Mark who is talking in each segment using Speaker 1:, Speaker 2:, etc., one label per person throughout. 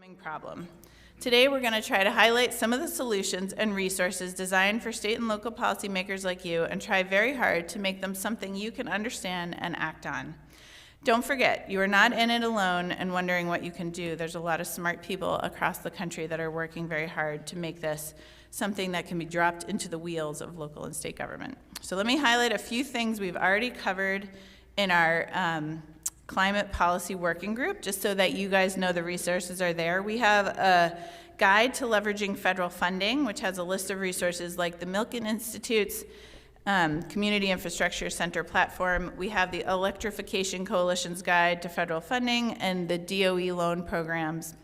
Speaker 1: overwhelming problem. Today we're going to try to highlight some of the solutions and resources designed for state and local policymakers like you and try very hard to make them something you can understand and act on. Don't forget, you are not in it alone and wondering what you can do. There's a lot of smart people across the country that are working very hard to make this something that can be dropped into the wheels of local and state government. So let me highlight a few things we've already covered in our climate policy working group, just so that you guys know the resources are there. We have a guide to leveraging federal funding, which has a list of resources like the Milken Institute's Community Infrastructure Center platform. We have the Electrification Coalition's Guide to Federal Funding and the DOE Loan Programs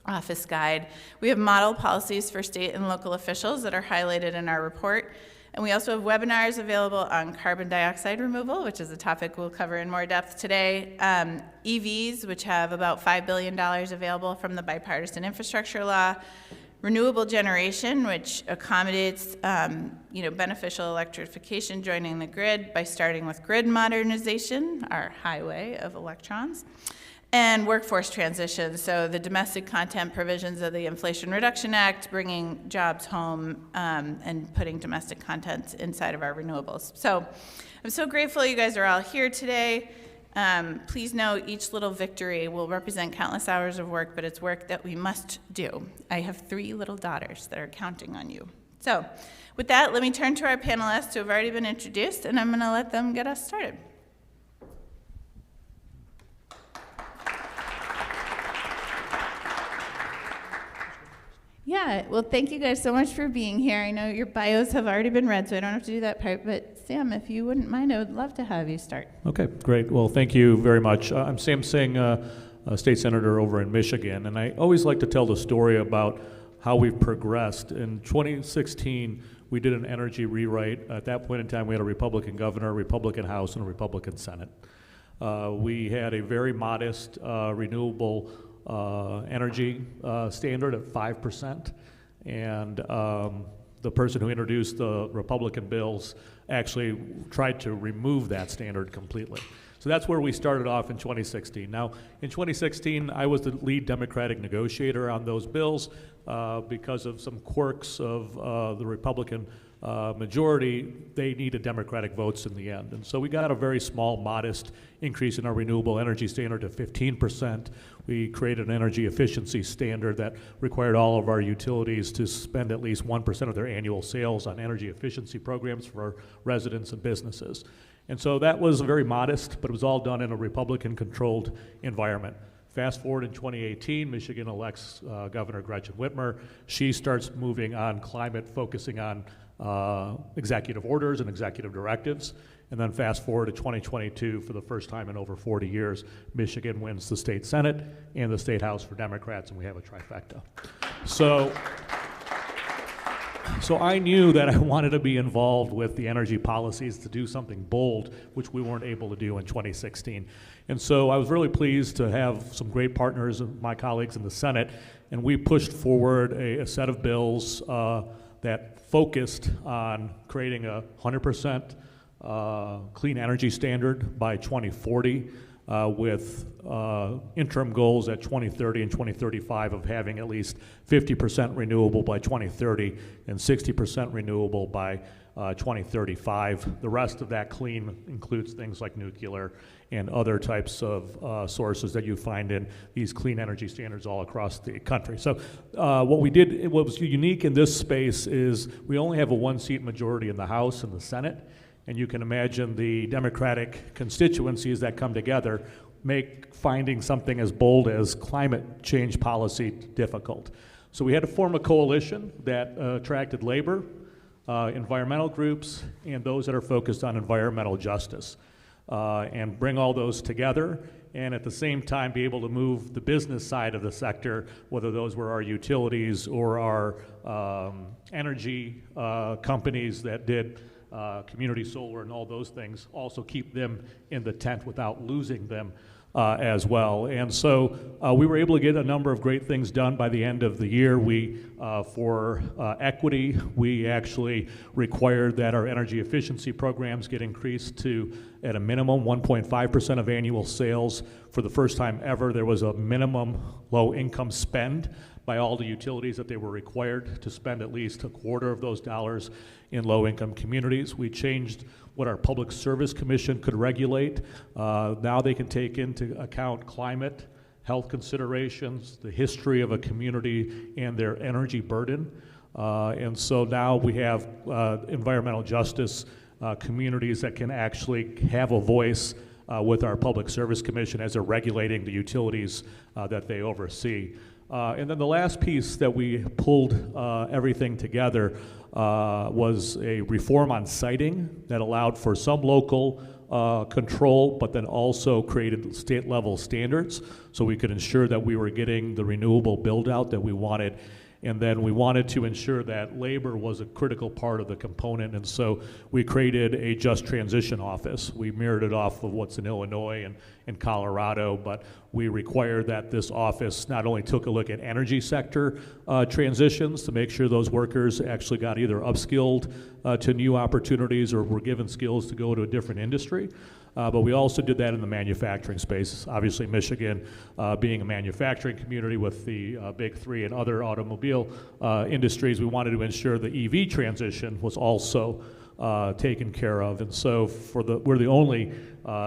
Speaker 1: Office Guide. We have model policies for state and local officials that are highlighted in our report. And we also have webinars available on carbon dioxide removal, which is a topic we'll cover in more depth today. EVs, which have about $5 billion available from the bipartisan infrastructure law. Renewable generation, which accommodates beneficial electrification joining the grid by starting with grid modernization, our highway of electrons. And workforce transition, so the domestic content provisions of the Inflation Reduction Act, bringing jobs home and putting domestic content inside of our renewables. So I'm so grateful you guys are all here today. Please know each little victory will represent countless hours of work, but it's work that we must do. I have 3 little daughters that are counting on you. So with that, let me turn to our panelists who have already been introduced, and I'm going to let them get us started. Yeah, well, thank you guys so much for being here. I know your bios have already been read, so I don't have to do that part, but Sam, if you wouldn't mind, I would love to have you start.
Speaker 2: Okay, great. Well, thank you very much. I'm Sam Singh, a state senator over in Michigan, and I always like to tell the story about how we've progressed. In 2016, we did an energy rewrite. At that point in time, we had a Republican governor, a Republican House, and a Republican Senate. We had a very modest renewable energy standard at 5%, and the person who introduced the Republican bills actually tried to remove that standard completely. So that's where we started off in 2016. Now, in 2016, I was the lead Democratic negotiator on those bills because of some quirks of the Republican majority. They needed Democratic votes in the end. And so we got a very small, modest increase in our renewable energy standard to 15%. We created an energy efficiency standard that required all of our utilities to spend at least 1% of their annual sales on energy efficiency programs for residents and businesses. And so that was very modest, but it was all done in a Republican-controlled environment. Fast forward in 2018, Michigan elects Governor Gretchen Whitmer. She starts moving on climate, focusing on executive orders and executive directives. And then fast forward to 2022, for the first time in over 40 years, Michigan wins the state Senate and the state House for Democrats, and we have a trifecta. So I knew that I wanted to be involved with the energy policies to do something bold, which we weren't able to do in 2016. And so I was really pleased to have some great partners, my colleagues in the Senate, and we pushed forward a set of bills that focused on creating a 100% clean energy standard by 2040 with interim goals at 2030 and 2035 of having at least 50% renewable by 2030 and 60% renewable by 2035. The rest of that clean includes things like nuclear and other types of sources that you find in these clean energy standards all across the country. So what was unique in this space is we only have a 1-seat majority in the House and the Senate, and you can imagine the Democratic constituencies that come together make finding something as bold as climate change policy difficult. So we had to form a coalition that attracted labor, environmental groups, and those that are focused on environmental justice, and bring all those together, and at the same time be able to move the business side of the sector, whether those were our utilities or our energy companies that did community solar and all those things, also keep them in the tent without losing them as well. And so we were able to get a number of great things done by the end of the year. For equity, we actually required that our energy efficiency programs get increased to, at a minimum, 1.5% of annual sales. For the first time ever, there was a minimum low-income spend by all the utilities that they were required to spend at least a quarter of those dollars in low-income communities. We changed what our Public Service Commission could regulate. Now they can take into account climate, health considerations, the history of a community, and their energy burden. And so now we have environmental justice communities that can actually have a voice with our Public Service Commission as they're regulating the utilities that they oversee. And then the last piece that we pulled everything together was a reform on siting that allowed for some local control, but then also created state-level standards so we could ensure that we were getting the renewable build-out that we wanted. And then we wanted to ensure that labor was a critical part of the component, and so we created a Just Transition Office. We mirrored it off of what's in Illinois and Colorado, but we required that this office not only took a look at energy sector transitions to make sure those workers actually got either upskilled to new opportunities or were given skills to go to a different industry, but we also did that in the manufacturing space. Obviously, Michigan being a manufacturing community with the big three and other automobile industries, we wanted to ensure the EV transition was also taken care of. And so we're the only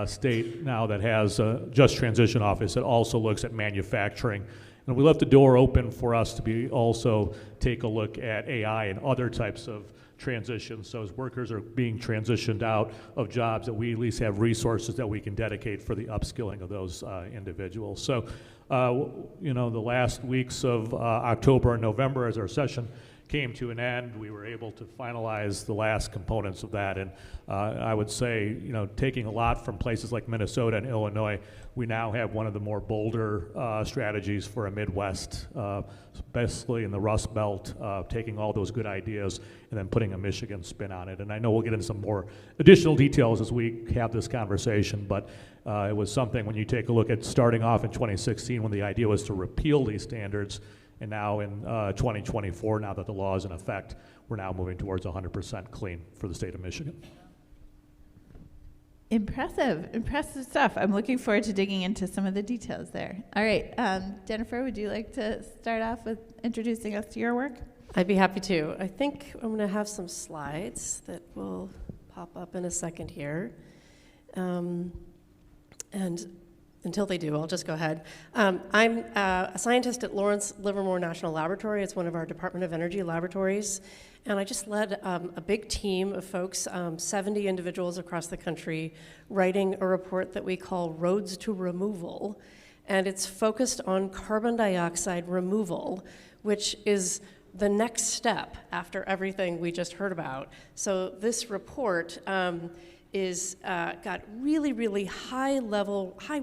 Speaker 2: state now that has a Just Transition Office that also looks at manufacturing. And we left the door open for us to also take a look at AI and other types of transitions. So as workers are being transitioned out of jobs, that we at least have resources that we can dedicate for the upskilling of those individuals. So, the last weeks of October and November, as our session came to an end, we were able to finalize the last components of that. And I would say, taking a lot from places like Minnesota and Illinois, we now have one of the more bolder strategies for a Midwest, especially in the Rust Belt, taking all those good ideas and then putting a Michigan spin on it. And I know we'll get into some more additional details as we have this conversation, but it was something when you take a look at starting off in 2016 when the idea was to repeal these standards, and now in 2024, now that the law is in effect, we're now moving towards 100% clean for the state of Michigan.
Speaker 1: Impressive stuff. I'm looking forward to digging into some of the details there. All right, Jennifer, would you like to start off with introducing us to your work?
Speaker 3: I'd be happy to. I think I'm going to have some slides that will pop up in a second here. And until they do, I'll just go ahead. I'm a scientist at Lawrence Livermore National Laboratory. It's one of our Department of Energy laboratories. And I just led a big team of folks, 70 individuals across the country, writing a report that we call Roads to Removal. And it's focused on carbon dioxide removal, which is the next step after everything we just heard about. So this report got really, really high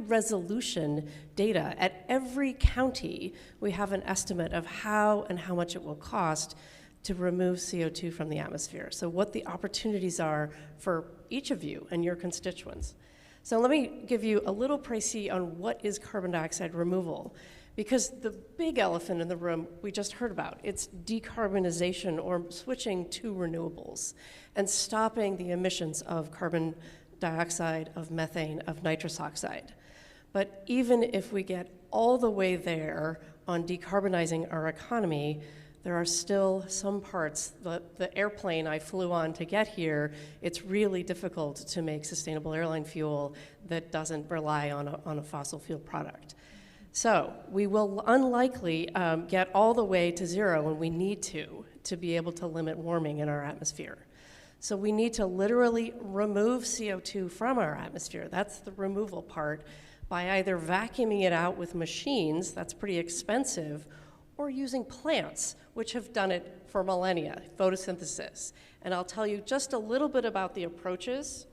Speaker 3: resolution data. At every county, we have an estimate of how and how much it will cost to remove CO2 from the atmosphere. So what the opportunities are for each of you and your constituents. So let me give you a little précis on what is carbon dioxide removal. Because the big elephant in the room we just heard about, it's decarbonization or switching to renewables and stopping the emissions of carbon dioxide, of methane, of nitrous oxide. But even if we get all the way there on decarbonizing our economy, there are still some parts, the airplane I flew on to get here, it's really difficult to make sustainable airline fuel that doesn't rely on a fossil fuel product. So we will unlikely get all the way to zero when we need to be able to limit warming in our atmosphere. So we need to literally remove CO2 from our atmosphere. That's the removal part, by either vacuuming it out with machines, that's pretty expensive, or using plants, which have done it for millennia, photosynthesis. And I'll tell you just a little bit about the approaches,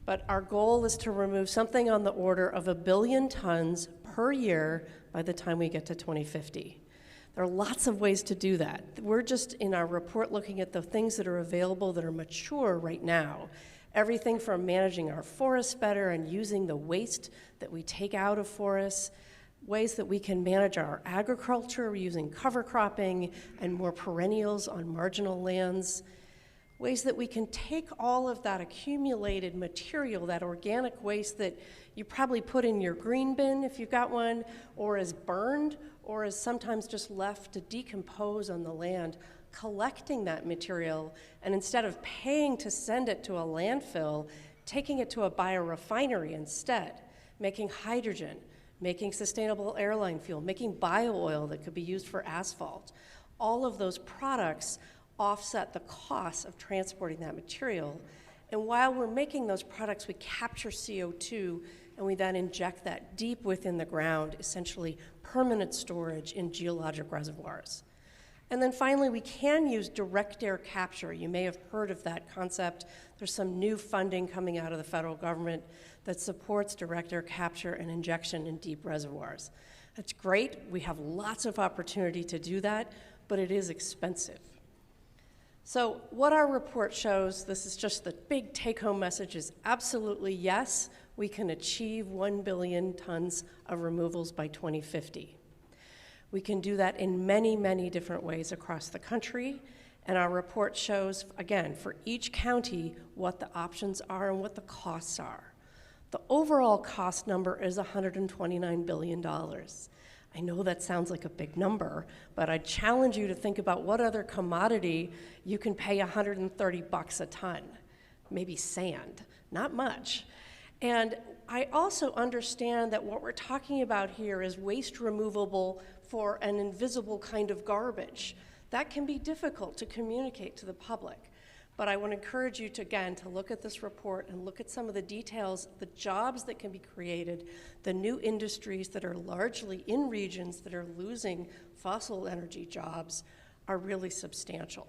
Speaker 3: but our goal is to remove something on the order of 1 billion tons per year by the time we get to 2050. There are lots of ways to do that. We're just in our report looking at the things that are available that are mature right now. Everything from managing our forests better and using the waste that we take out of forests, ways that we can manage our agriculture using cover cropping and more perennials on marginal lands, ways that we can take all of that accumulated material, that organic waste that you probably put in your green bin if you've got one, or is burned, or is sometimes just left to decompose on the land, collecting that material, and instead of paying to send it to a landfill, taking it to a biorefinery instead, making hydrogen, making sustainable airline fuel, making bio-oil that could be used for asphalt. All of those products offset the cost of transporting that material. And while we're making those products, we capture CO2, and we then inject that deep within the ground, essentially permanent storage in geologic reservoirs. And then finally, we can use direct air capture. You may have heard of that concept. There's some new funding coming out of the federal government that supports direct air capture and injection in deep reservoirs. That's great. We have lots of opportunity to do that, but it is expensive. So what our report shows, this is just the big take-home message, is absolutely yes, we can achieve 1 billion tons of removals by 2050. We can do that in many, many different ways across the country, and our report shows, again, for each county, what the options are and what the costs are. The overall cost number is $129 billion. I know that sounds like a big number, but I challenge you to think about what other commodity you can pay $130 a ton. Maybe sand, not much. And I also understand that what we're talking about here is waste removable for an invisible kind of garbage. That can be difficult to communicate to the public. But I want to encourage you to, again, to look at this report and look at some of the details, the jobs that can be created, the new industries that are largely in regions that are losing fossil energy jobs are really substantial.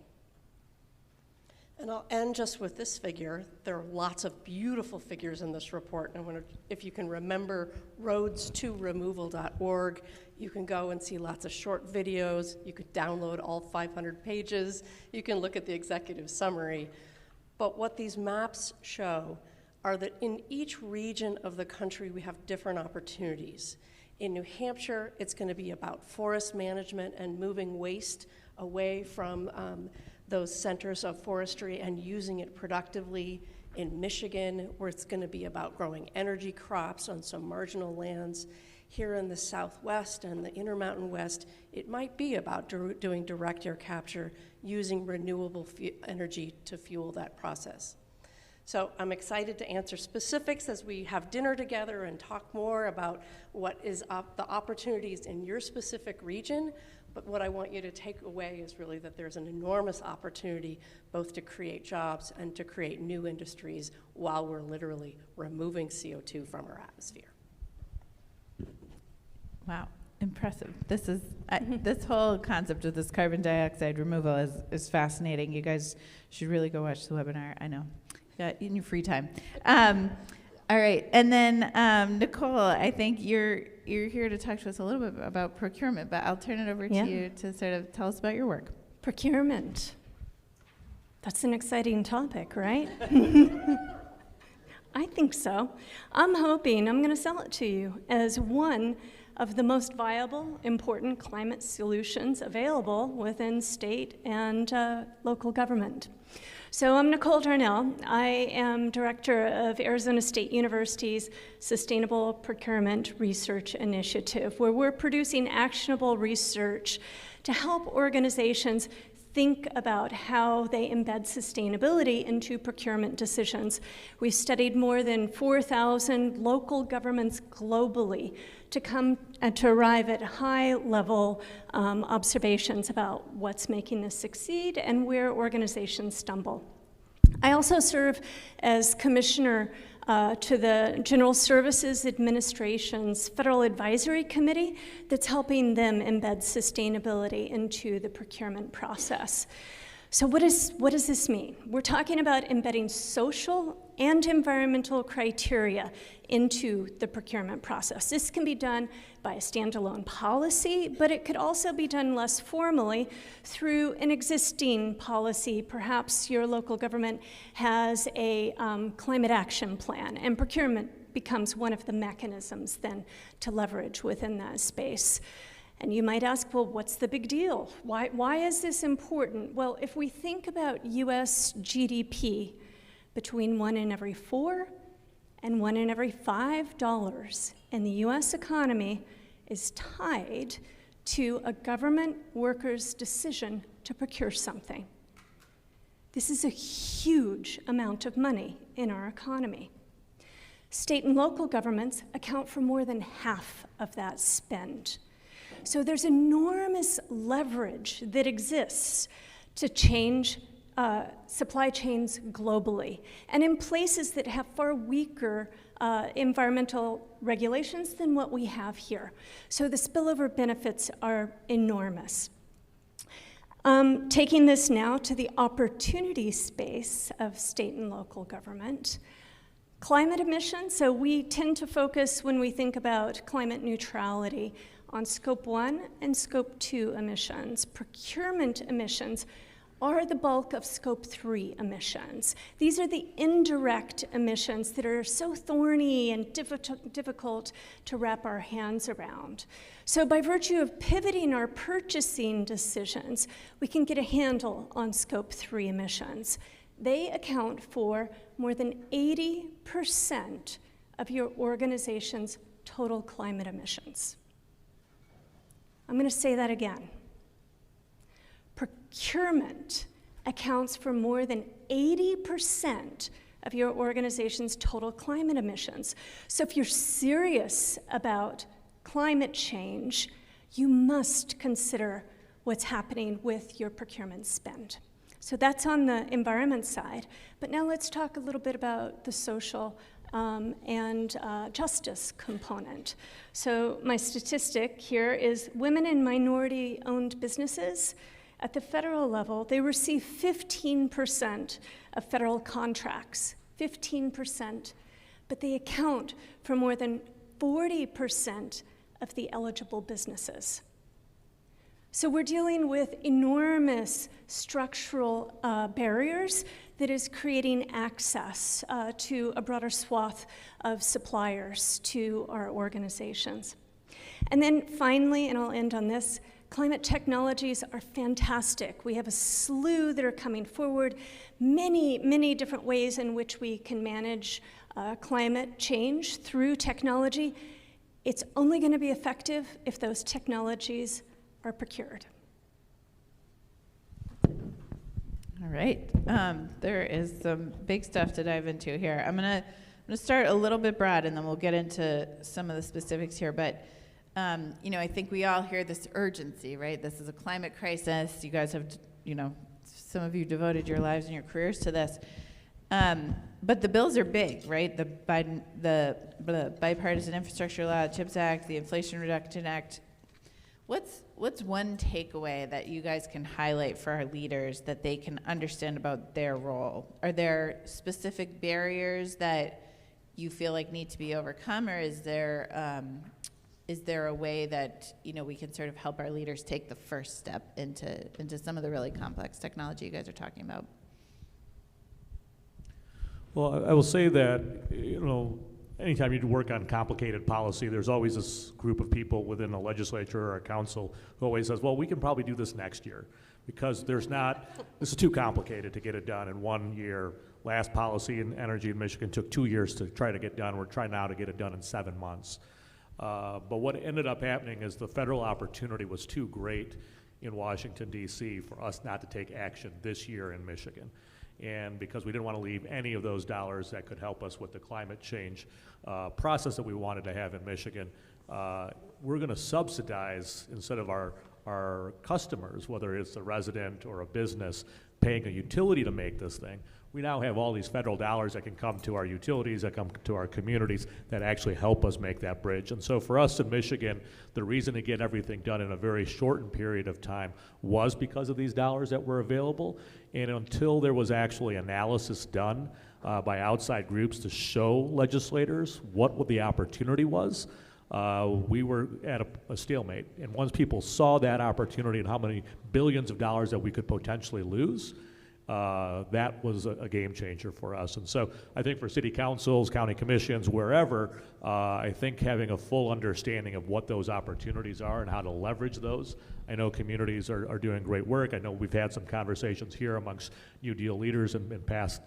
Speaker 3: And I'll end just with this figure. There are lots of beautiful figures in this report. And I wonder if you can remember roads2removal.org. You can go and see lots of short videos. You could download all 500 pages. You can look at the executive summary. But what these maps show are that in each region of the country, we have different opportunities. In New Hampshire, it's going to be about forest management and moving waste away from those centers of forestry and using it productively. In Michigan, where it's going to be about growing energy crops on some marginal lands. Here in the Southwest and the Intermountain West, it might be about doing direct air capture, using renewable energy to fuel that process. So I'm excited to answer specifics as we have dinner together and talk more about what is the opportunities in your specific region. But what I want you to take away is really that there's an enormous opportunity both to create jobs and to create new industries while we're literally removing CO2 from our atmosphere.
Speaker 1: Wow, impressive. This is this whole concept of this carbon dioxide removal is fascinating. You guys should really go watch the webinar. I know, in your free time. All right, and then Nicole, I think you're here to talk to us a little bit about procurement, but I'll turn it over to you to sort of tell us about your work.
Speaker 4: Procurement. That's an exciting topic, right? I think so. I'm hoping I'm going to sell it to you as one of the most viable, important climate solutions available within state and local government. So I'm Nicole Darnall. I am director of Arizona State University's Sustainable Procurement Research Initiative, where we're producing actionable research to help organizations think about how they embed sustainability into procurement decisions. We've studied more than 4,000 local governments globally to come to arrive at high-level observations about what's making this succeed and where organizations stumble. I also serve as commissioner to the General Services Administration's Federal Advisory Committee that's helping them embed sustainability into the procurement process. So what does this mean? We're talking about embedding social and environmental criteria into the procurement process. This can be done by a standalone policy, but it could also be done less formally through an existing policy. Perhaps your local government has a climate action plan, and procurement becomes one of the mechanisms then to leverage within that space. And you might ask, well, what's the big deal? Why is this important? Well, if we think about US GDP, between 1 in every 4 and 1 in every $5 in the US economy is tied to a government worker's decision to procure something. This is a huge amount of money in our economy. State and local governments account for more than half of that spend. So there's enormous leverage that exists to change supply chains globally, and in places that have far weaker environmental regulations than what we have here. So the spillover benefits are enormous. Taking this now to the opportunity space of state and local government, climate emissions, so we tend to focus when we think about climate neutrality on Scope 1 and Scope 2 emissions. Procurement emissions are the bulk of Scope 3 emissions. These are the indirect emissions that are so thorny and difficult to wrap our hands around. So by virtue of pivoting our purchasing decisions, we can get a handle on Scope 3 emissions. They account for more than 80% of your organization's total climate emissions. I'm going to say that again. Procurement accounts for more than 80% of your organization's total climate emissions. So if you're serious about climate change, you must consider what's happening with your procurement spend. So that's on the environment side. But now let's talk a little bit about the social and justice component. So my statistic here is women and minority-owned businesses at the federal level, they receive 15% of federal contracts, 15%, but they account for more than 40% of the eligible businesses. So we're dealing with enormous structural barriers that is creating access to a broader swath of suppliers to our organizations. And then finally, and I'll end on this, climate technologies are fantastic. We have a slew that are coming forward, many, many different ways in which we can manage climate change through technology. It's only going to be effective if those technologies are procured.
Speaker 1: All right, there is some big stuff to dive into here. I'm gonna start a little bit broad, and then we'll get into some of the specifics here. But I think we all hear this urgency, right? This is a climate crisis. You guys have, some of you devoted your lives and your careers to this. But the bills are big, right? The Bipartisan Infrastructure Law, the CHIPS Act, the Inflation Reduction Act. What's one takeaway that you guys can highlight for our leaders that they can understand about their role? Are there specific barriers that you feel like need to be overcome, or is there a way that we can sort of help our leaders take the first step into some of the really complex technology you guys are talking about?
Speaker 2: Well, I will say that, anytime you work on complicated policy, there's always this group of people within a legislature or a council who always says, well, we can probably do this next year because this is too complicated to get it done in 1 year. Last policy in energy in Michigan took 2 years to try to get done. We're trying now to get it done in 7 months. But what ended up happening is the federal opportunity was too great in Washington, D.C. for us not to take action this year in Michigan. And because we didn't want to leave any of those dollars that could help us with the climate change process that we wanted to have in Michigan, we're going to subsidize, instead of our customers, whether it's a resident or a business, paying a utility to make this thing, we now have all these federal dollars that can come to our utilities, that come to our communities, that actually help us make that bridge. And so for us in Michigan, the reason to get everything done in a very shortened period of time was because of these dollars that were available. And until there was actually analysis done by outside groups to show legislators what the opportunity was, we were at a stalemate. And once people saw that opportunity and how many billions of dollars that we could potentially lose, that was a game changer for us. And so I think for city councils, county commissions, wherever, I think having a full understanding of what those opportunities are and how to leverage those. I know communities are doing great work. I know we've had some conversations here amongst NewDEAL leaders in past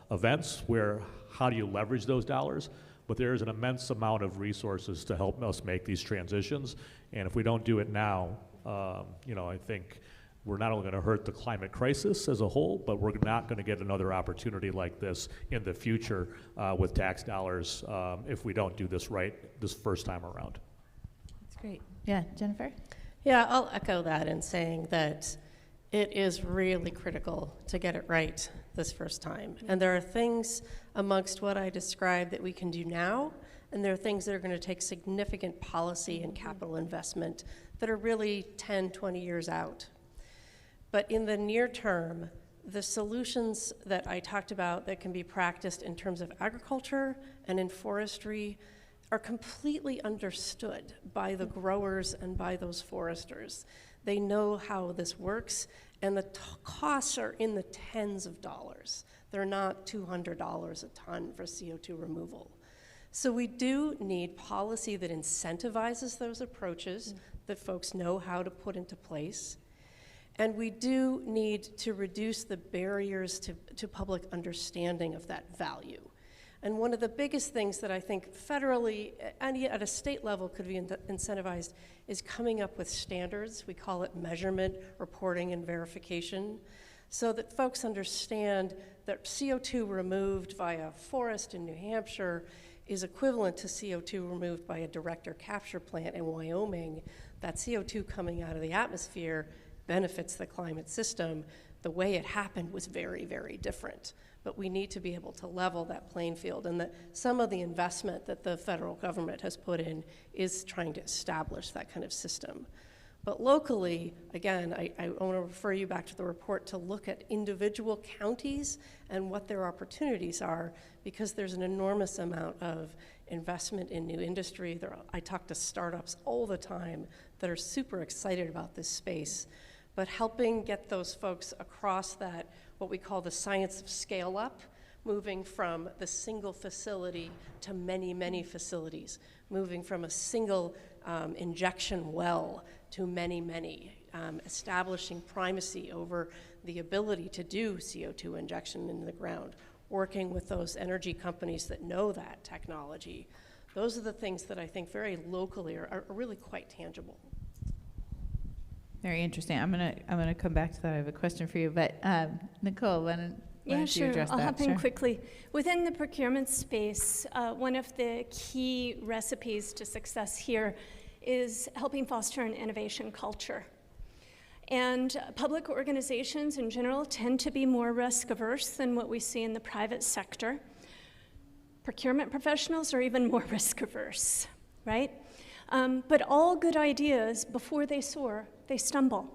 Speaker 2: events where how do you leverage those dollars? But there is an immense amount of resources to help us make these transitions. And if we don't do it now, I think we're not only going to hurt the climate crisis as a whole, but we're not going to get another opportunity like this in the future with tax dollars if we don't do this right this first time around.
Speaker 1: That's great. Yeah, Jennifer?
Speaker 3: Yeah, I'll echo that in saying that it is really critical to get it right this first time. And there are things amongst what I described that we can do now, and there are things that are going to take significant policy and capital investment that are really 10, 20 years out. But in the near term, the solutions that I talked about that can be practiced in terms of agriculture and in forestry are completely understood by the growers and by those foresters. They know how this works, and the costs are in the tens of dollars. They're not $200 a ton for CO2 removal. So we do need policy that incentivizes those approaches that folks know how to put into place. And we do need to reduce the barriers to public understanding of that value. And one of the biggest things that I think federally and yet at a state level could be incentivized is coming up with standards. We call it measurement, reporting, and verification, so that folks understand that CO2 removed via a forest in New Hampshire is equivalent to CO2 removed by a direct air capture plant in Wyoming. That CO2 coming out of the atmosphere benefits the climate system. The way it happened was very, very different. But we need to be able to level that playing field, and that some of the investment that the federal government has put in is trying to establish that kind of system. But locally, again, I want to refer you back to the report to look at individual counties and what their opportunities are, because there's an enormous amount of investment in new industry. I talk to startups all the time that are super excited about this space, but helping get those folks across that, what we call the science of scale up, moving from the single facility to many, many facilities, moving from a single injection well to many, many, establishing primacy over the ability to do CO2 injection into the ground, working with those energy companies that know that technology. Those are the things that I think very locally are really quite tangible.
Speaker 1: Very interesting. I'm gonna come back to that. I have a question for you, but Nicole, why don't you address that?
Speaker 4: I'll hop in quickly. Within the procurement space, one of the key recipes to success here is helping foster an innovation culture. And public organizations in general tend to be more risk averse than what we see in the private sector. Procurement professionals are even more risk averse, right? But all good ideas, before they soar, they stumble.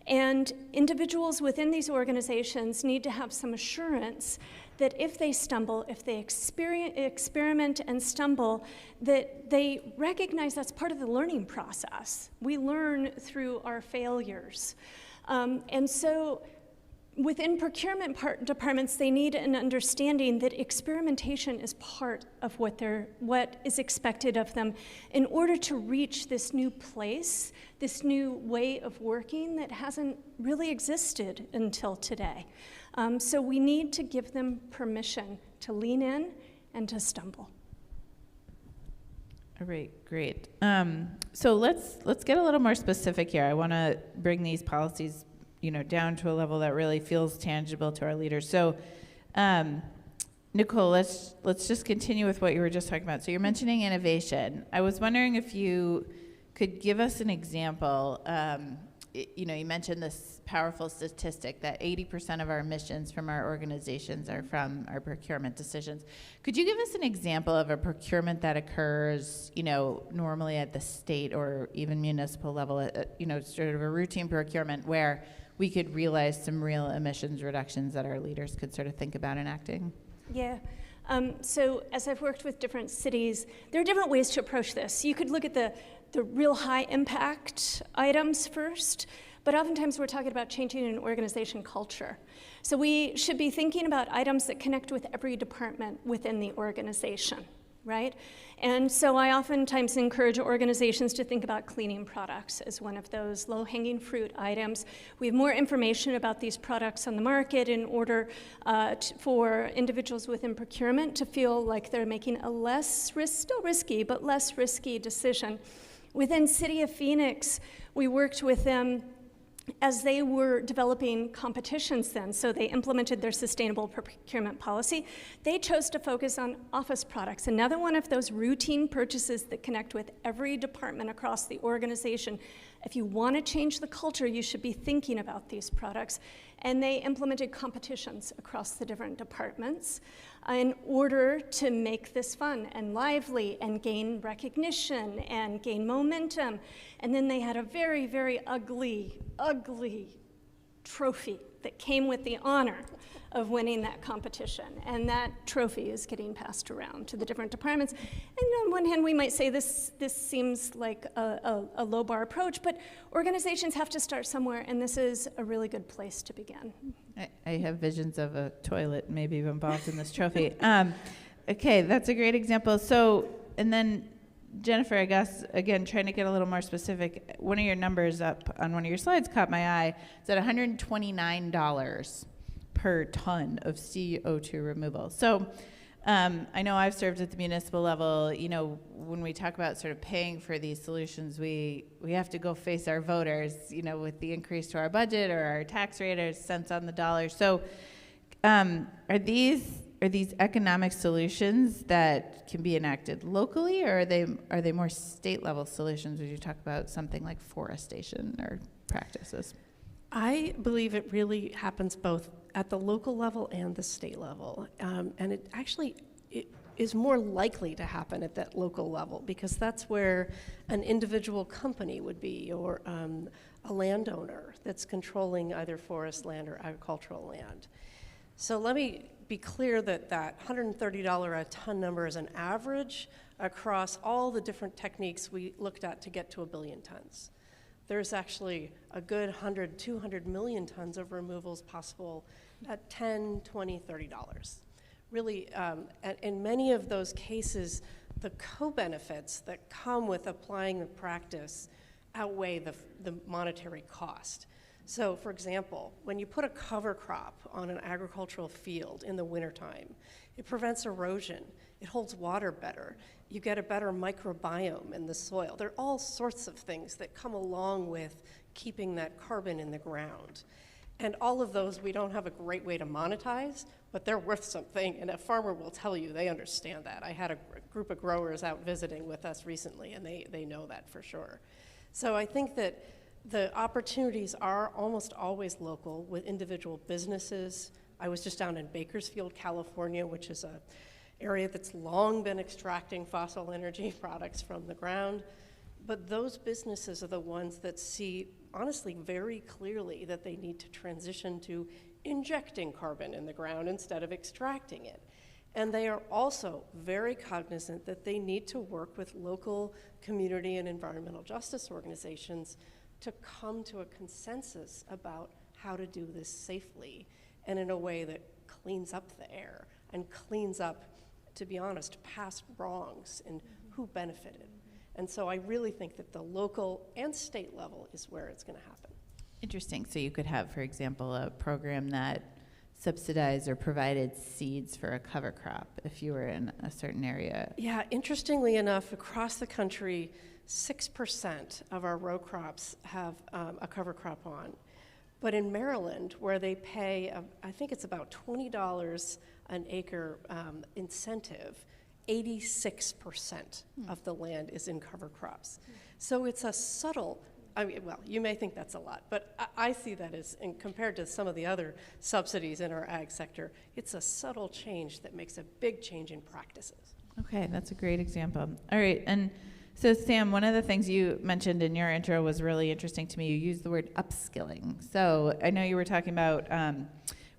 Speaker 4: And individuals within these organizations need to have some assurance that if they stumble, if they experiment and stumble, that they recognize that's part of the learning process. We learn through our failures. And so within procurement departments, they need an understanding that experimentation is part of what is expected of them in order to reach this new place, this new way of working that hasn't really existed until today. So we need to give them permission to lean in and to stumble.
Speaker 1: All right, great. So let's get a little more specific here. I want to bring these policies down to a level that really feels tangible to our leaders. So, Nicole, let's just continue with what you were just talking about. So you're mentioning innovation. I was wondering if you could give us an example you mentioned this powerful statistic that 80% of our emissions from our organizations are from our procurement decisions. Could you give us an example of a procurement that occurs, normally at the state or even municipal level, sort of a routine procurement where we could realize some real emissions reductions that our leaders could sort of think about enacting?
Speaker 4: Yeah. So as I've worked with different cities, there are different ways to approach this. You could look at the real high impact items first, but oftentimes we're talking about changing an organization culture. So we should be thinking about items that connect with every department within the organization, right? And so I oftentimes encourage organizations to think about cleaning products as one of those low-hanging fruit items. We have more information about these products on the market in order for individuals within procurement to feel like they're making a still risky, but less risky decision. Within City of Phoenix, we worked with them as they were developing competitions then, so they implemented their sustainable procurement policy. They chose to focus on office products, another one of those routine purchases that connect with every department across the organization. If you want to change the culture, you should be thinking about these products. And they implemented competitions across the different departments in order to make this fun and lively and gain recognition and gain momentum. And then they had a very, very ugly trophy that came with the honor of winning that competition. And that trophy is getting passed around to the different departments. And on one hand, we might say this seems like a low bar approach, but organizations have to start somewhere, and this is a really good place to begin.
Speaker 1: I have visions of a toilet maybe involved in this trophy. Okay, that's a great example. So, and then Jennifer, I guess, again, trying to get a little more specific, one of your numbers up on one of your slides caught my eye. It's at $129 per ton of CO2 removal. So I know I've served at the municipal level. When we talk about sort of paying for these solutions, we have to go face our voters, with the increase to our budget or our tax rate or cents on the dollar. So are these economic solutions that can be enacted locally, or are they more state level solutions? Would you talk about something like forestation or practices?
Speaker 3: I believe it really happens both at the local level and the state level. And it is more likely to happen at that local level because that's where an individual company would be, or a landowner that's controlling either forest land or agricultural land. So let me be clear that $130 a ton number is an average across all the different techniques we looked at to get to 1 billion tons. There's actually a good 100, 200 million tons of removals possible at $10, $20, $30. Really, in many of those cases, the co-benefits that come with applying the practice outweigh the monetary cost. So, for example, when you put a cover crop on an agricultural field in the wintertime, it prevents erosion, it holds water better, you get a better microbiome in the soil. There are all sorts of things that come along with keeping that carbon in the ground. And all of those we don't have a great way to monetize, but they're worth something, and a farmer will tell you they understand that. I had a group of growers out visiting with us recently, and they know that for sure. So I think that the opportunities are almost always local with individual businesses. I was just down in Bakersfield, California, which is an area that's long been extracting fossil energy products from the ground. But those businesses are the ones that see, honestly, very clearly that they need to transition to injecting carbon in the ground instead of extracting it. And they are also very cognizant that they need to work with local community and environmental justice organizations to come to a consensus about how to do this safely and in a way that cleans up the air and cleans up, to be honest, past wrongs and who benefited. And so I really think that the local and state level is where it's going to happen.
Speaker 1: Interesting. So you could have, for example, a program that subsidized or provided seeds for a cover crop if you were in a certain area.
Speaker 3: Yeah, interestingly enough, across the country, 6% of our row crops have a cover crop on. But in Maryland, where they pay, I think it's about $20 an acre incentive, 86% of the land is in cover crops. So it's a subtle I mean, well, you may think that's a lot, but I see that as, and compared to some of the other subsidies in our ag sector, it's a subtle change that makes a big change in practices.
Speaker 1: Okay, that's a great example. All right, and so Sam, one of the things you mentioned in your intro was really interesting to me. You used the word upskilling. So I know you were talking about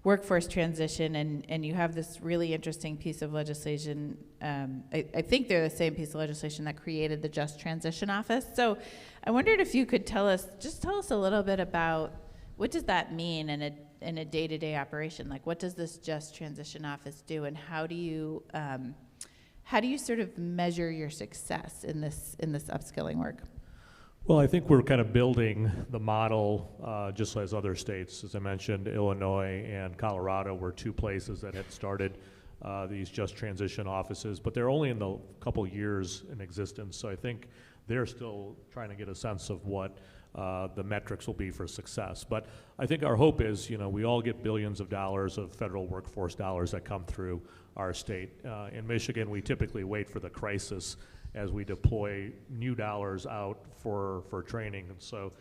Speaker 1: workforce transition, and you have this really interesting piece of legislation. I think they're the same piece of legislation that created the Just Transition Office. So I wondered if you could tell us a little bit about what does that mean in a day-to-day operation? Like, what does this Just Transition Office do, and how do you sort of measure your success in this upskilling work?
Speaker 2: Well, I think we're kind of building the model just as other states. As I mentioned, Illinois and Colorado were two places that had started these Just Transition offices, but they're only in the couple years in existence. So I think they're still trying to get a sense of what the metrics will be for success. But I think our hope is, we all get billions of dollars of federal workforce dollars that come through our state. In Michigan, we typically wait for the crisis as we deploy new dollars out for training. And so,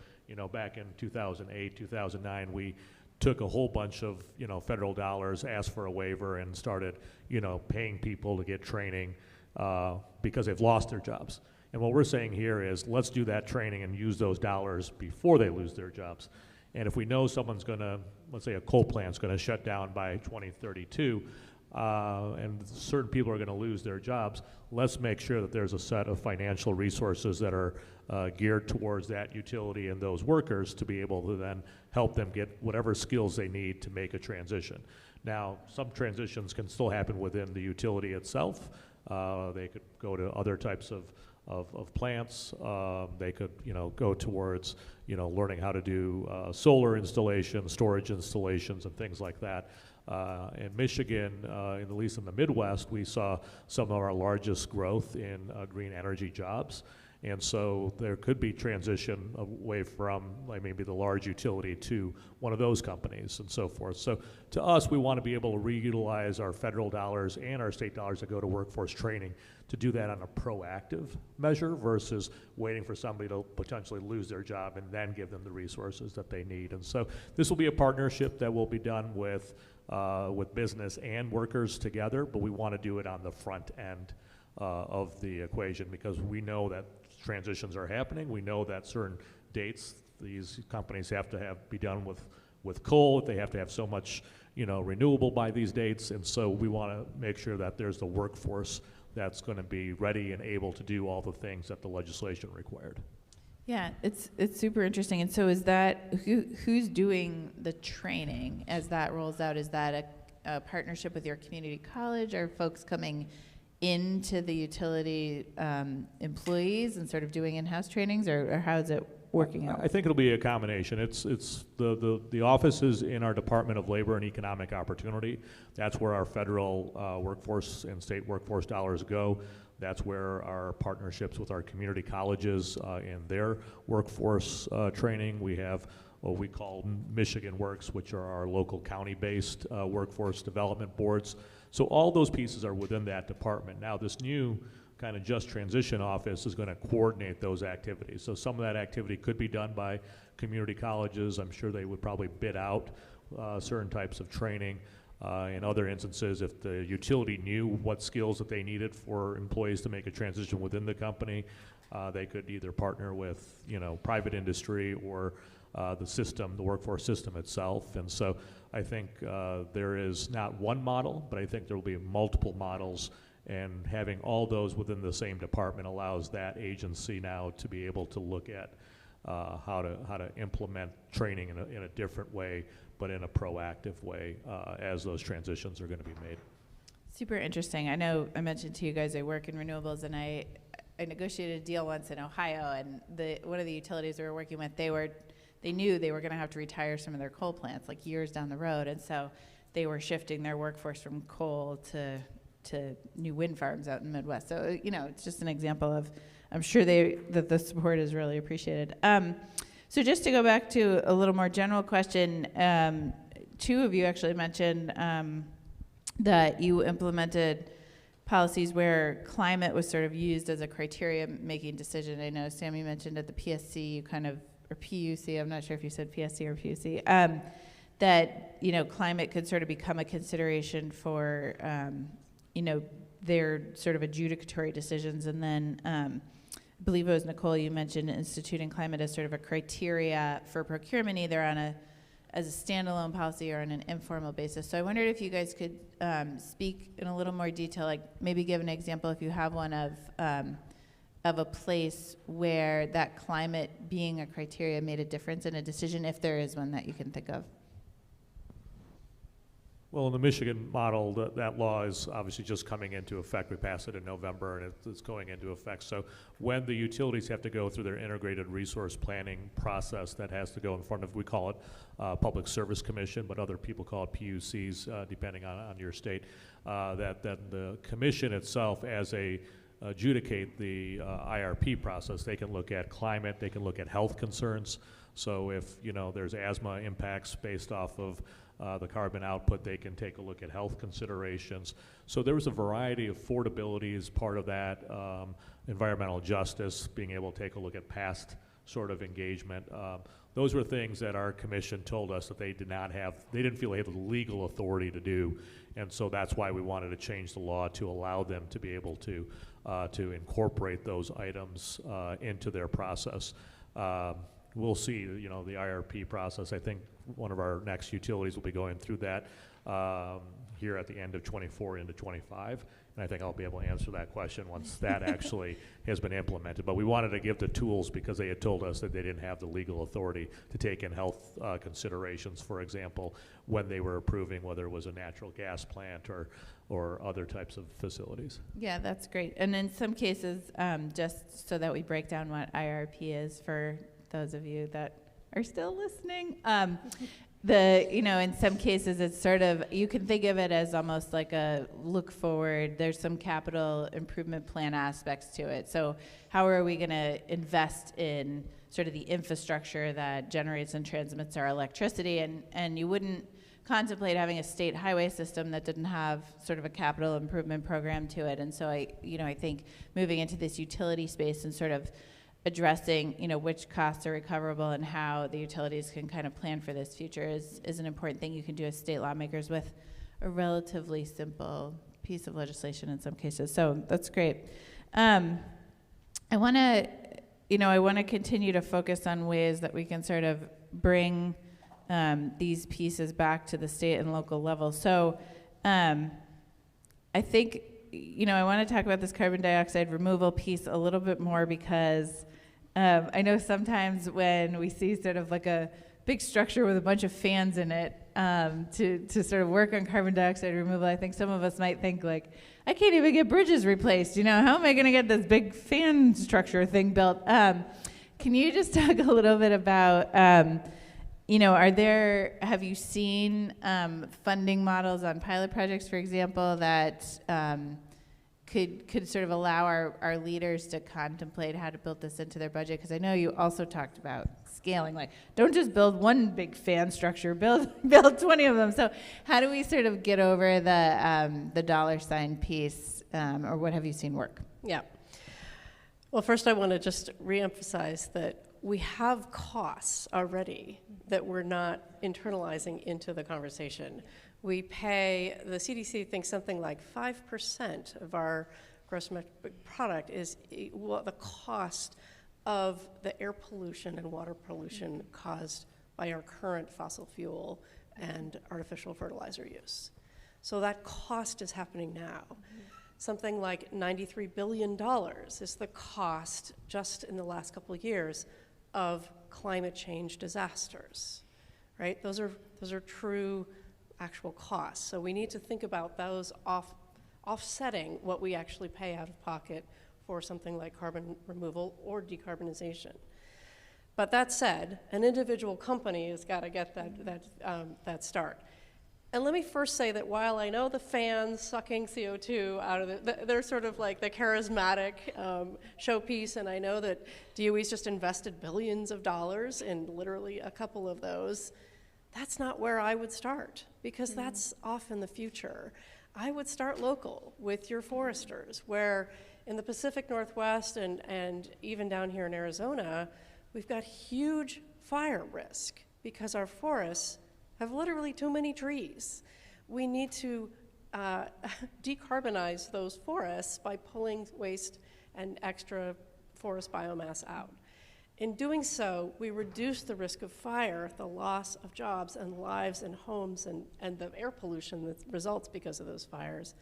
Speaker 2: back in 2008, 2009, we took a whole bunch of, federal dollars, asked for a waiver, and started, paying people to get training because they've lost their jobs. And what we're saying here is, let's do that training and use those dollars before they lose their jobs. And if we know someone's gonna, let's say a coal plant's gonna shut down by 2032, and certain people are gonna lose their jobs, let's make sure that there's a set of financial resources that are geared towards that utility and those workers to be able to then help them get whatever skills they need to make a transition. Now, some transitions can still happen within the utility itself. They could go to other types of plants. They could, go towards, learning how to do solar installation, storage installations, and things like that. In Michigan, at least in the Midwest, we saw some of our largest growth in green energy jobs. And so there could be transition away from maybe the large utility to one of those companies and so forth. So to us, we want to be able to reutilize our federal dollars and our state dollars that go to workforce training to do that on a proactive measure versus waiting for somebody to potentially lose their job and then give them the resources that they need. And so this will be a partnership that will be done with business and workers together, but we want to do it on the front end of the equation because we know that transitions are happening. We know that certain dates these companies have to be done with coal. They have to have so much renewable by these dates, and so we want to make sure that there's the workforce that's going to be ready and able to do all the things that the legislation required.
Speaker 1: Yeah, it's super interesting. And so is that, who's doing the training as that rolls out? Is that a partnership with your community college? Are folks coming into the utility employees and sort of doing in-house trainings, or how is it working out?
Speaker 2: I think it'll be a combination. It's the offices in our Department of Labor and Economic Opportunity. That's where our federal workforce and state workforce dollars go. That's where our partnerships with our community colleges and their workforce training. We have what we call Michigan Works, which are our local county-based workforce development boards. So all those pieces are within that department. Now this new kind of Just Transition Office is going to coordinate those activities. So some of that activity could be done by community colleges. I'm sure they would probably bid out certain types of training. In other instances, if the utility knew what skills that they needed for employees to make a transition within the company, they could either partner with private industry or the workforce system itself. And so I think there is not one model, but I think there will be multiple models, and having all those within the same department allows that agency now to be able to look at how to implement training in a different way, but in a proactive way as those transitions are going to be made. Super interesting. I know I mentioned to you guys I work in renewables, and I negotiated a deal once in Ohio, and one of the utilities we were working with, they knew they were going to have to retire some of their coal plants like years down the road, and so they were shifting their workforce from coal to new wind farms out in the Midwest. So it's just an example of, I'm sure that the support is really appreciated. So just to go back to a little more general question, two of you actually mentioned that you implemented policies where climate was sort of used as a criteria making decision. I know Sammy mentioned at the PSC you kind of
Speaker 1: or PUC, I'm not sure if you said PSC or PUC, that, climate could sort of become a consideration for, their sort of adjudicatory decisions. And then I believe it was Nicole, you mentioned instituting climate as sort of a criteria for procurement, either as a standalone policy or on an informal basis. So I wondered if you guys could speak in a little more detail, like maybe give an example if you have one of a place where that climate being a criteria made a difference in a decision, if there is one that you can think of.
Speaker 2: Well, in the Michigan model, that law is obviously just coming into effect. We passed it in November, and it's going into effect. So when the utilities have to go through their integrated resource planning process, that has to go in front of, we call it Public Service Commission, but other people call it PUCs, depending on your state, that the commission itself, as a adjudicate the IRP process, they can look at climate, they can look at health concerns. So if there's asthma impacts based off of the carbon output, they can take a look at health considerations. So there was a variety of affordability as part of that, environmental justice, being able to take a look at past sort of engagement. Those were things that our commission told us that they didn't feel they had the legal authority to do. And so that's why we wanted to change the law to allow them to be able to incorporate those items into their process. We'll see, the IRP process. I think one of our next utilities will be going through that here at the end of 24 into 25. And I think I'll be able to answer that question once that actually has been implemented. But we wanted to give the tools because they had told us that they didn't have the legal authority to take in health considerations, for example, when they were approving whether it was a natural gas plant or other types of facilities. Yeah, that's great. And in some cases, just so that we break down what IRP is for those of you that are still listening, in some cases it's sort of, you can think of it as almost like a look forward. There's some capital improvement plan aspects to it. So how are we going to invest in sort of the infrastructure that generates and transmits our electricity? And you wouldn't contemplate having a state highway system that didn't have sort of a capital improvement program to it. And so I think moving into this utility space and sort of addressing, which costs are recoverable and how the utilities can kind of plan for this future is an important thing you can do as state lawmakers with a relatively simple piece of legislation in some cases. So that's great. I want to continue to focus on ways that we can sort of bring these pieces back to the state and local level. So I think, I want to talk about this carbon dioxide removal piece a little bit more because I know sometimes when we see sort of like a big structure with a bunch of fans in it to sort of work on carbon dioxide removal, I think some of us might think like, I can't even get bridges replaced. How am I going to get this big fan structure thing built? Can you just talk a little bit about, have you seen funding models on pilot projects, for example, that could sort of allow our leaders to contemplate how to build this into their budget? Because I know you also talked about scaling, like don't just build one big fan structure, build 20 of them. So how do we sort of get over the dollar sign piece, or what have you seen work?
Speaker 3: Yeah. Well, first I want to just reemphasize that we have costs already that we're not internalizing into the conversation. We pay, the CDC thinks something like 5% of our gross domestic product is what the cost of the air pollution and water pollution caused by our current fossil fuel and artificial fertilizer use. So that cost is happening now. Something like $93 billion is the cost just in the last couple of years of climate change disasters, right? Those are true actual costs. So we need to think about those offsetting what we actually pay out of pocket for something like carbon removal or decarbonization. But that said, an individual company has got to get that start. And let me first say that while I know the fans sucking CO2 out of they're sort of like the charismatic showpiece, and I know that DOE's just invested billions of dollars in literally a couple of those, that's not where I would start, because that's off in the future. I would start local with your foresters, where in the Pacific Northwest and even down here in Arizona, we've got huge fire risk because our forests have literally too many trees. We need to decarbonize those forests by pulling waste and extra forest biomass out. In doing so, we reduce the risk of fire, the loss of jobs and lives and homes, and the air pollution that results because of those fires.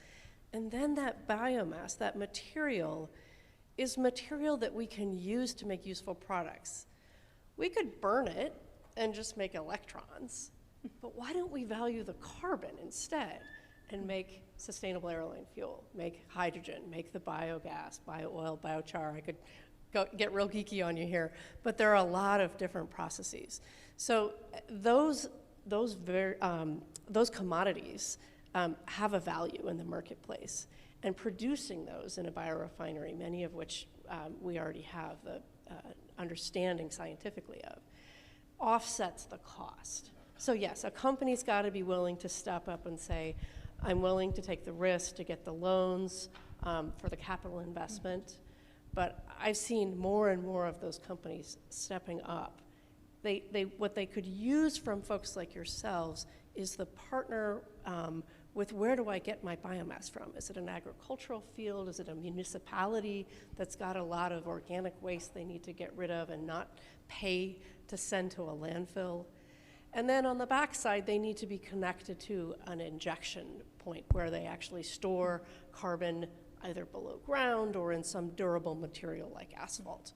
Speaker 3: And then that biomass, that material, is material that we can use to make useful products. We could burn it and just make electrons, but why don't we value the carbon instead and make sustainable airline fuel, make hydrogen, make the biogas, bio-oil, biochar? I could get real geeky on you here, but there are a lot of different processes. So those commodities have a value in the marketplace, and producing those in a biorefinery, many of which we already have the understanding scientifically of, offsets the cost. So yes, a company's got to be willing to step up and say, I'm willing to take the risk to get the loans for the capital investment. But I've seen more and more of those companies stepping up. What they could use from folks like yourselves is the partner with, where do I get my biomass from? Is it an agricultural field? Is it a municipality that's got a lot of organic waste they need to get rid of and not pay to send to a landfill? And then on the backside, they need to be connected to an injection point where they actually store carbon either below ground or in some durable material like asphalt.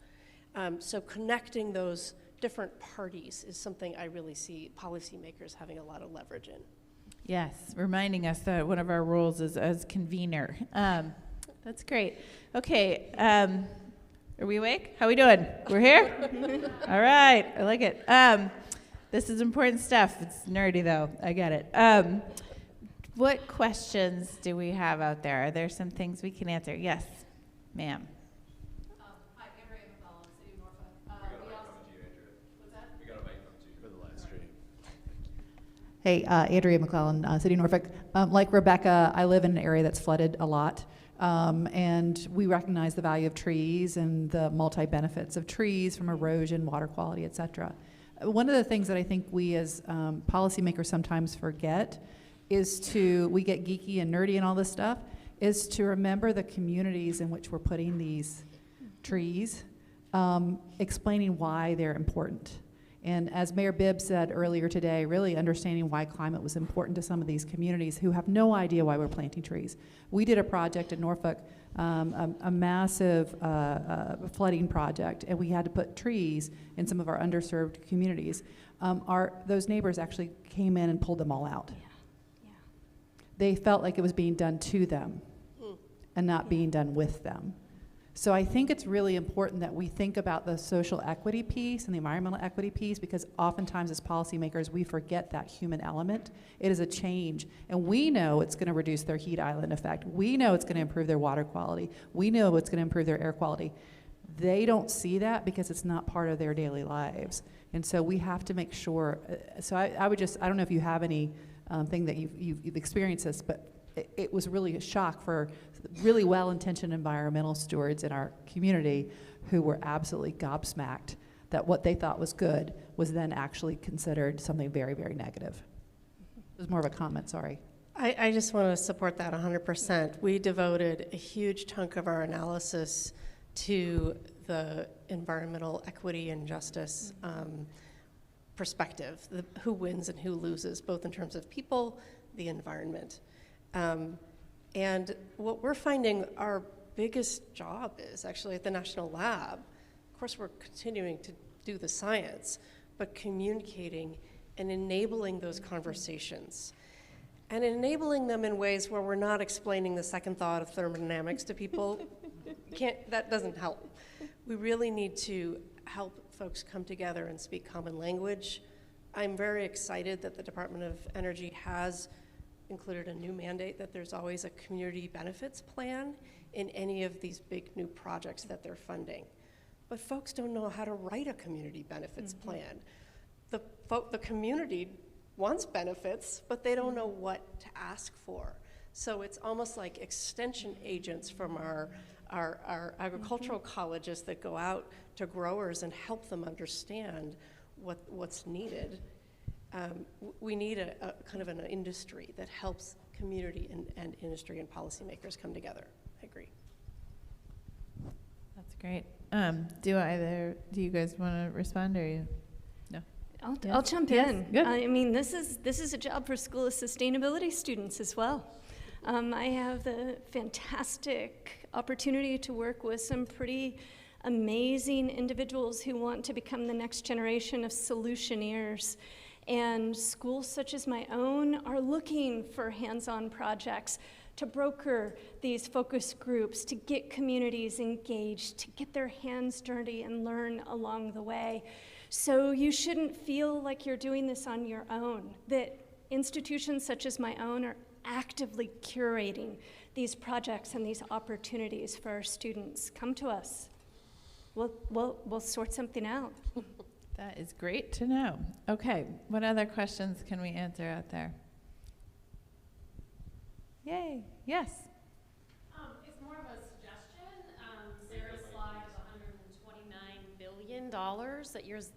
Speaker 3: So connecting those different parties is something I really see policymakers having a lot of leverage in.
Speaker 1: Yes, reminding us that one of our roles is as convener. That's great. Okay, are we awake? How we doing? We're here? All right, I like it. This is important stuff. It's nerdy though, I get it. What questions do we have out there? Are there some things we can answer? Yes, ma'am.
Speaker 5: Hi, Andrea McClellan, City of Norfolk. We got a mic coming to you, Andrea. What's that? We got a mic coming to you for the live stream.
Speaker 6: Hey, Andrea McClellan, City of Norfolk. Like Rebecca, I live in an area that's flooded a lot, and we recognize the value of trees and the multi-benefits of trees from erosion, water quality, et cetera. One of the things that I think we as policymakers sometimes forget is we get geeky and nerdy and all this stuff, is to remember the communities in which we're putting these trees, explaining why they're important. And as Mayor Bibb said earlier today, really understanding why climate was important to some of these communities who have no idea why we're planting trees. We did a project in Norfolk, a massive flooding project, and we had to put trees in some of our underserved communities. Those neighbors actually came in and pulled them all out.
Speaker 4: Yeah.
Speaker 6: They felt like it was being done to them and not being done with them. So I think it's really important that we think about the social equity piece and the environmental equity piece, because oftentimes as policymakers we forget that human element. It is a change, and we know it's going to reduce their heat island effect. We know it's going to improve their water quality. We know it's going to improve their air quality. They don't see that because it's not part of their daily lives. And so we have to make sure, I don't know if you have any thing that you've experienced this, but it was really a shock for really well-intentioned environmental stewards in our community who were absolutely gobsmacked that what they thought was good was then actually considered something very, very negative. It was more of a comment, sorry.
Speaker 3: I just want to support that 100%. We devoted a huge chunk of our analysis to the environmental equity and justice perspective, who wins and who loses, both in terms of people, the environment. And what we're finding our biggest job is actually at the National Lab. Of course, we're continuing to do the science, but communicating and enabling those conversations. And enabling them in ways where we're not explaining the second thought of thermodynamics to people. That doesn't help. We really need to help folks come together and speak common language. I'm very excited that the Department of Energy has included a new mandate that there's always a community benefits plan in any of these big new projects that they're funding. But folks don't know how to write a community benefits plan. The community wants benefits, but they don't know what to ask for. So it's almost like extension agents from our our agricultural colleges that go out to growers and help them understand what's needed. We need a kind of an industry that helps community and industry and policymakers come together. I agree.
Speaker 1: That's great. Do you guys want to respond, or you? No.
Speaker 4: I'll jump
Speaker 1: Yes,
Speaker 4: in.
Speaker 1: good.
Speaker 4: I mean, this is a job for School of Sustainability students as well. I have the fantastic opportunity to work with some pretty amazing individuals who want to become the next generation of solutioneers. And schools such as my own are looking for hands-on projects to broker these focus groups, to get communities engaged, to get their hands dirty and learn along the way. So you shouldn't feel like you're doing this on your own, that institutions such as my own are actively curating these projects and these opportunities for our students. Come to us. We'll sort something out.
Speaker 1: That is great to know. Okay, what other questions can we answer out there? Yay, yes.
Speaker 7: It's more of a suggestion. Sarah's slide is $129 billion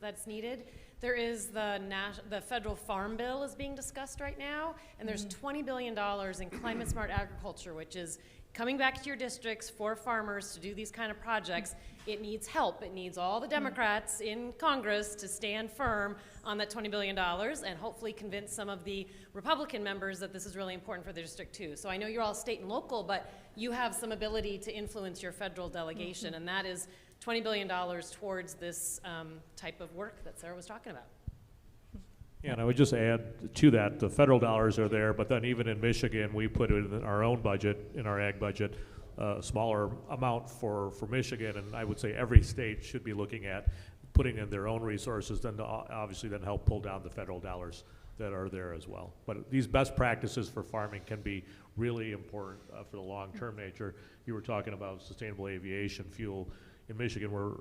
Speaker 7: that's needed. There is the federal farm bill is being discussed right now, and there's $20 billion in climate smart agriculture, which is coming back to your districts for farmers to do these kind of projects. It needs help. It needs all the Democrats in Congress to stand firm on that $20 billion and hopefully convince some of the Republican members that this is really important for the district too. So I know you're all state and local, but you have some ability to influence your federal delegation, and that is $20 billion towards this type of work that Sarah was talking about.
Speaker 2: Yeah, and I would just add to that, the federal dollars are there, but then even in Michigan, we put it in our own budget, in our ag budget, a smaller amount for Michigan, and I would say every state should be looking at putting in their own resources, then to obviously then help pull down the federal dollars that are there as well. But these best practices for farming can be really important for the long-term nature. You were talking about sustainable aviation fuel. In Michigan, we're,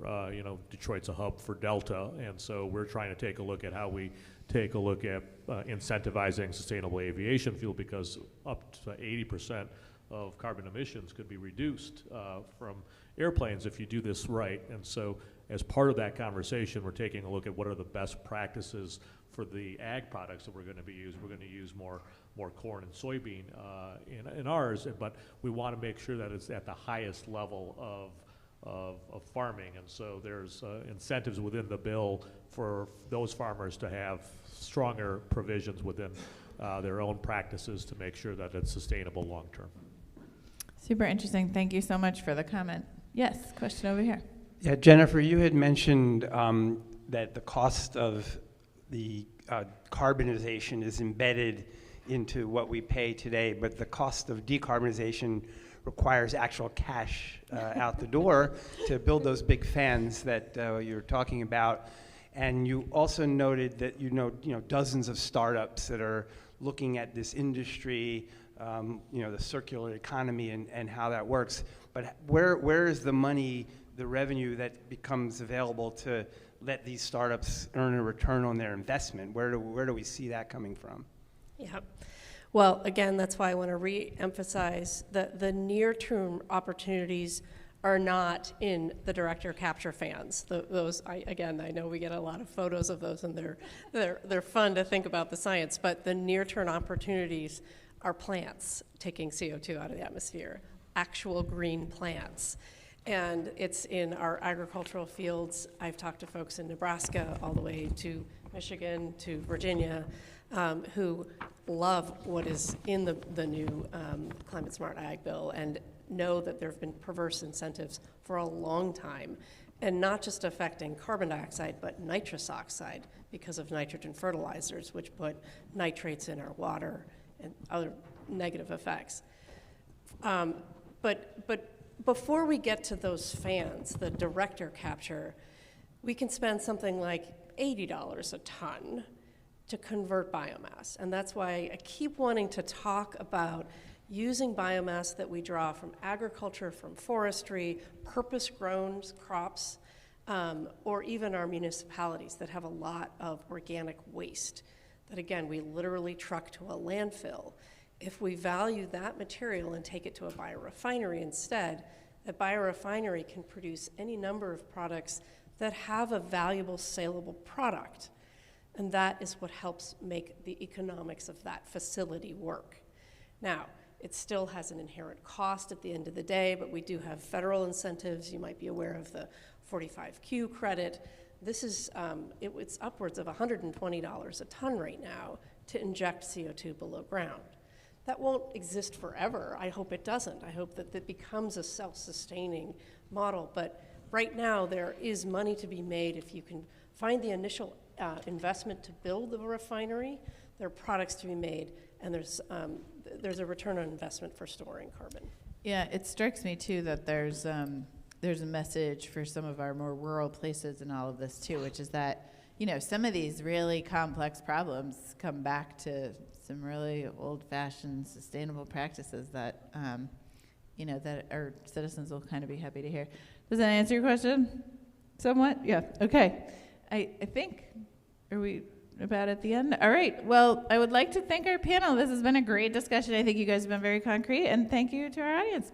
Speaker 2: Detroit's a hub for Delta, and so we're trying to take a look at how we take a look at incentivizing sustainable aviation fuel, because up to 80% of carbon emissions could be reduced from airplanes if you do this right. And so as part of that conversation, we're taking a look at what are the best practices for the ag products that we're going to be using. We're going to use more corn and soybean in ours, but we want to make sure that it's at the highest level of farming, and so there's incentives within the bill for those farmers to have stronger provisions within their own practices to make sure that it's sustainable long term.
Speaker 1: Super interesting. Thank you so much for the comment. Yes, question over here.
Speaker 8: Yeah, Jennifer, you had mentioned that the cost of the carbonization is embedded into what we pay today, but the cost of decarbonization requires actual cash out the door to build those big fans that you're talking about. And you also noted that you know dozens of startups that are looking at this industry, the circular economy and how that works. But where is the money, the revenue that becomes available to let these startups earn a return on their investment? Where do we see that coming from?
Speaker 3: Yeah. Well, again, that's why I want to re-emphasize that the near-term opportunities are not in the director capture fans. I know we get a lot of photos of those, and they're fun to think about the science, but the near-term opportunities are plants taking CO2 out of the atmosphere, actual green plants. And it's in our agricultural fields. I've talked to folks in Nebraska all the way to Michigan to Virginia who love what is in the new Climate Smart Ag Bill and know that there have been perverse incentives for a long time, and not just affecting carbon dioxide, but nitrous oxide because of nitrogen fertilizers, which put nitrates in our water and other negative effects. But before we get to those fans, the director capture, we can spend something like $80 a ton to convert biomass. And that's why I keep wanting to talk about using biomass that we draw from agriculture, from forestry, purpose-grown crops, or even our municipalities that have a lot of organic waste that, again, we literally truck to a landfill. If we value that material and take it to a biorefinery instead, A biorefinery can produce any number of products that have a valuable, saleable product. And that is what helps make the economics of that facility work. Now, it still has an inherent cost at the end of the day, but we do have federal incentives. You might be aware of the 45Q credit. This is, it's upwards of $120 a ton right now to inject CO2 below ground. That won't exist forever. I hope it doesn't. I hope that it becomes a self-sustaining model. But right now, there is money to be made if you can find the initial investment to build a refinery. There are products to be made, and there's a return on investment for storing carbon.
Speaker 1: Yeah, it strikes me too that there's a message for some of our more rural places in all of this too, which is that, you know, some of these really complex problems come back to some really old-fashioned sustainable practices that, you know, that our citizens will kind of be happy to hear. Does that answer your question? Somewhat? Yeah, okay. I think, are we about at the end? All right, well, I would like to thank our panel. This has been a great discussion. I think you guys have been very concrete, and thank you to our audience.